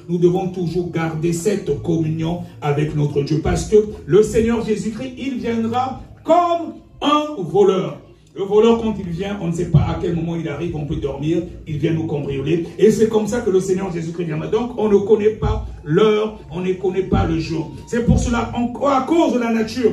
Nous devons toujours garder cette communion avec notre Dieu. Parce que le Seigneur Jésus-Christ, il viendra comme un voleur. Le voleur, quand il vient, on ne sait pas à quel moment il arrive, on peut dormir, il vient nous cambrioler. Et c'est comme ça que le Seigneur Jésus-Christ viendra. Donc, on ne connaît pas l'heure, on ne connaît pas le jour. C'est pour cela, à cause de la nature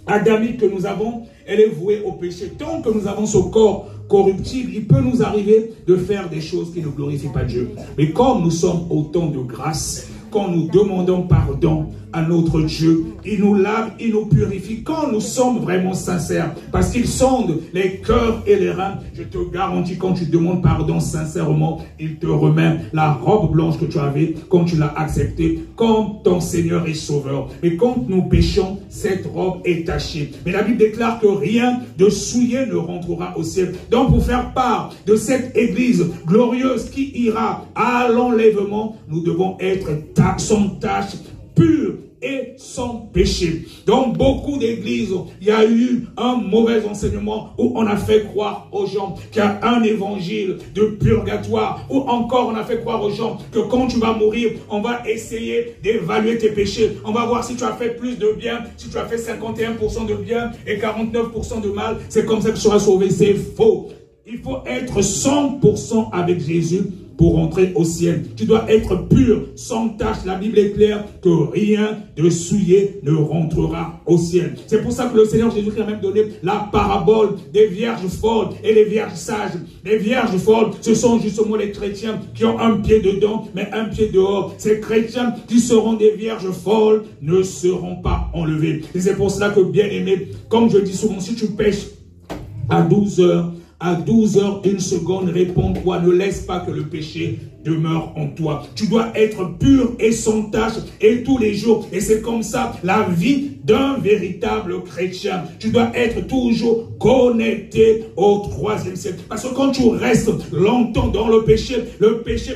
adamique que nous avons, elle est vouée au péché. Tant que nous avons ce corps corruptible, il peut nous arriver de faire des choses qui ne glorifient pas Dieu. Mais comme nous sommes au temps de grâce, quand nous demandons pardon à notre Dieu, il nous lave, il nous purifie. Quand nous sommes vraiment sincères, parce qu'il sonde les cœurs et les reins, je te garantis, quand tu demandes pardon sincèrement, il te remet la robe blanche que tu avais quand tu l'as accepté comme ton Seigneur et Sauveur. Mais quand nous péchons, cette robe est tachée. Mais la Bible déclare que rien de souillé ne rentrera au ciel. Donc pour faire part de cette église glorieuse qui ira à l'enlèvement, nous devons être sans tache, pur et sans péché. Dans beaucoup d'églises, il y a eu un mauvais enseignement où on a fait croire aux gens qu'il y a un évangile de purgatoire, ou encore on a fait croire aux gens que quand tu vas mourir, on va essayer d'évaluer tes péchés. On va voir si tu as fait plus de bien, si tu as fait 51% de bien et 49% de mal. C'est comme ça que tu seras sauvé. C'est faux. Il faut être 100% avec Jésus pour entrer au ciel. Tu dois être pur, sans tache. La Bible est claire que rien de souillé ne rentrera au ciel. C'est pour ça que le Seigneur Jésus-Christ a même donné la parabole des vierges folles et les vierges sages. Les vierges folles, ce sont justement les chrétiens qui ont un pied dedans, mais un pied dehors. Ces chrétiens qui seront des vierges folles ne seront pas enlevés. Et c'est pour cela que, bien aimé, comme je dis souvent, si tu pêches à 12 heures, à 12h01, réponds-toi, ne laisse pas que le péché demeure en toi. Tu dois être pur et sans tache et tous les jours. Et c'est comme ça la vie d'un véritable chrétien. Tu dois être toujours connecté au 3e ciel. Parce que quand tu restes longtemps dans le péché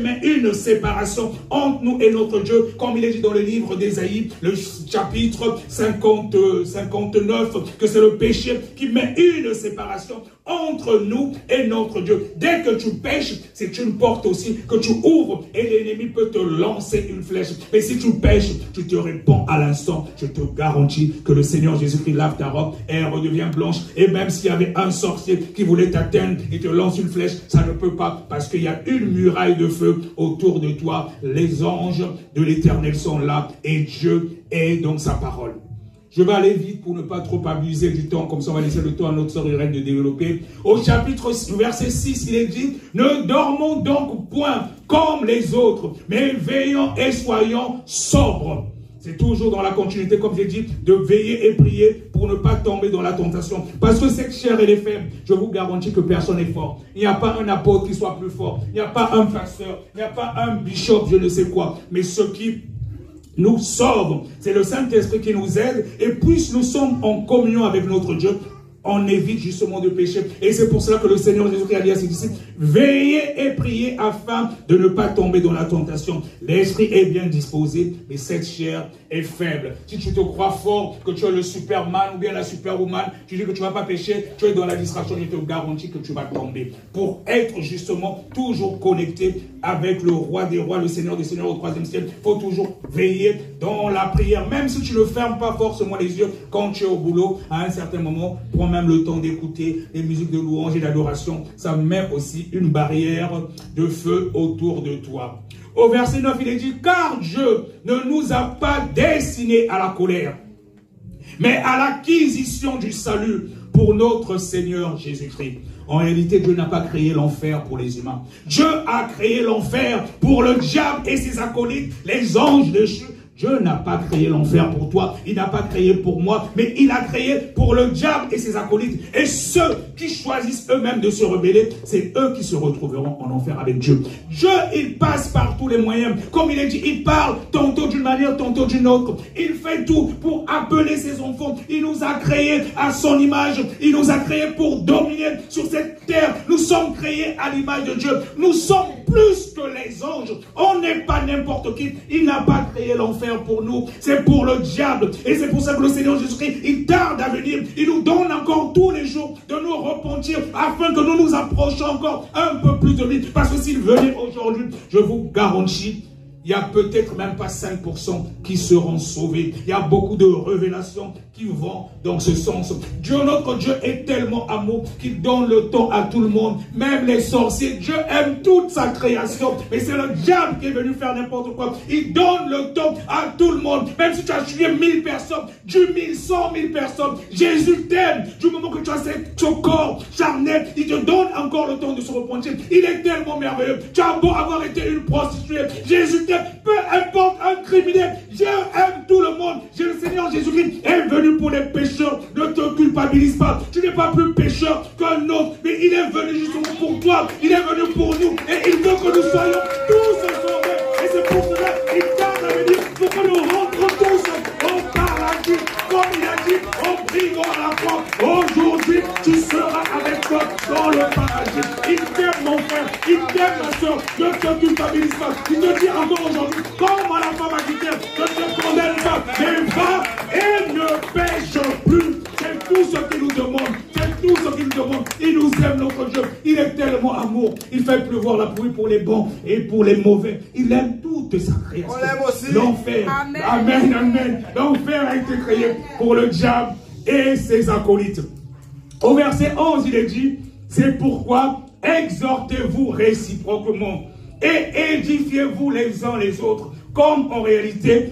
met une séparation entre nous et notre Dieu. Comme il est dit dans le livre d'Ésaïe, le chapitre 59, que c'est le péché qui met une séparation entre nous et notre Dieu. Dès que tu pêches, c'est une porte aussi que tu ouvres et l'ennemi peut te lancer une flèche. Mais si tu pêches, tu te répands à l'instant. Je te garantis que le Seigneur Jésus-Christ lave ta robe et elle redevient blanche. Et même s'il y avait un sorcier qui voulait t'atteindre et te lance une flèche, ça ne peut pas, parce qu'il y a une muraille de feu autour de toi. Les anges de l'Éternel sont là et Dieu est dans sa parole. Je vais aller vite pour ne pas trop abuser du temps, comme ça on va laisser le temps à notre sœur Irène de développer. Au verset 6, il est dit, ne dormons donc point comme les autres, mais veillons et soyons sobres. C'est toujours dans la continuité, comme j'ai dit, de veiller et prier pour ne pas tomber dans la tentation. Parce que cette chair, elle est faible. Je vous garantis que personne n'est fort. Il n'y a pas un apôtre qui soit plus fort. Il n'y a pas un pasteur. Il n'y a pas un bishop, je ne sais quoi. Mais ce qui nous sauve, c'est le Saint-Esprit qui nous aide. Et puisque nous sommes en communion avec notre Dieu, on évite justement de pécher. Et c'est pour cela que le Seigneur Jésus-Christ a dit à ses disciples, veillez et priez afin de ne pas tomber dans la tentation. L'esprit est bien disposé, mais cette chair est faible. Si tu te crois fort, que tu es le Superman ou bien la Superwoman, tu dis que tu ne vas pas pécher, tu es dans la distraction, je te garantis que tu vas tomber. Pour être justement toujours connecté avec le roi des rois, le Seigneur des seigneurs au 3e ciel, il faut toujours veiller dans la prière. Même si tu ne fermes pas forcément les yeux quand tu es au boulot, à un certain moment, prends même le temps d'écouter les musiques de louange et d'adoration. Ça met aussi une barrière de feu autour de toi. Au verset 9, il est dit, car Dieu ne nous a pas destinés à la colère, mais à l'acquisition du salut pour notre Seigneur Jésus-Christ. En réalité, Dieu n'a pas créé l'enfer pour les humains. Dieu a créé l'enfer pour le diable et ses acolytes, les anges déchus. Dieu n'a pas créé l'enfer pour toi, il n'a pas créé pour moi, mais il a créé pour le diable et ses acolytes. Et ceux qui choisissent eux-mêmes de se rebeller, c'est eux qui se retrouveront en enfer avec Dieu. Dieu, il passe par tous les moyens. Comme il est dit, il parle tantôt d'une manière, tantôt d'une autre. Il fait tout pour appeler ses enfants. Il nous a créés à son image. Il nous a créés pour dominer sur cette terre. Nous sommes créés à l'image de Dieu. Nous sommes plus que les anges. On n'est pas n'importe qui. Il n'a pas créé l'enfer pour nous, c'est pour le diable. Et c'est pour ça que le Seigneur Jésus-Christ, il tarde à venir. Il nous donne encore tous les jours de nous repentir afin que nous nous approchions encore un peu plus de lui. Parce que s'il venait aujourd'hui, je vous garantis il n'y a peut-être même pas 5% qui seront sauvés. Il y a beaucoup de révélations qui vont dans ce sens. Dieu, notre Dieu, est tellement amour qu'il donne le temps à tout le monde, même les sorciers. Dieu aime toute sa création, mais c'est le diable qui est venu faire n'importe quoi. Il donne le temps à tout le monde, même si tu as tué 1000 personnes, 10 000, 100 000 personnes. Jésus t'aime. Du moment que tu as ce corps charnel, il te donne encore le temps de se repentir. Il est tellement merveilleux. Tu as beau avoir été une prostituée, Jésus t'aime. Peu importe un criminel, Dieu aime tout le monde. Le Seigneur Jésus-Christ est venu pour les pécheurs. Ne te culpabilise pas. Tu n'es pas plus pécheur qu'un autre, mais il est venu justement pour toi. Il est venu pour nous et il veut que nous soyons tous sauvés. Et c'est pour cela qu'il tarde à venir pour que nous rentrons tous au paradis. Comme il a dit, en priant à la porte, aujourd'hui tu seras avec toi dans le paradis. Il t'aime mon frère, il t'aime ma soeur. Ne te culpabilise pas. Il te dit encore aujourd'hui, comme à la femme adultère, ne te condamne pas, mais va et ne pêche plus. C'est tout ce qu'il nous demande. C'est tout ce qu'il nous demande. Il nous aime, notre Dieu. Il est tellement amour. Il fait pleuvoir la pluie pour les bons et pour les mauvais. Il aime toute sa création. On l'aime aussi. L'enfer. Amen. Amen, amen. L'enfer a été créé pour le diable et ses acolytes. Au verset 11, il est dit, c'est pourquoi exhortez-vous réciproquement et édifiez-vous les uns les autres, comme en réalité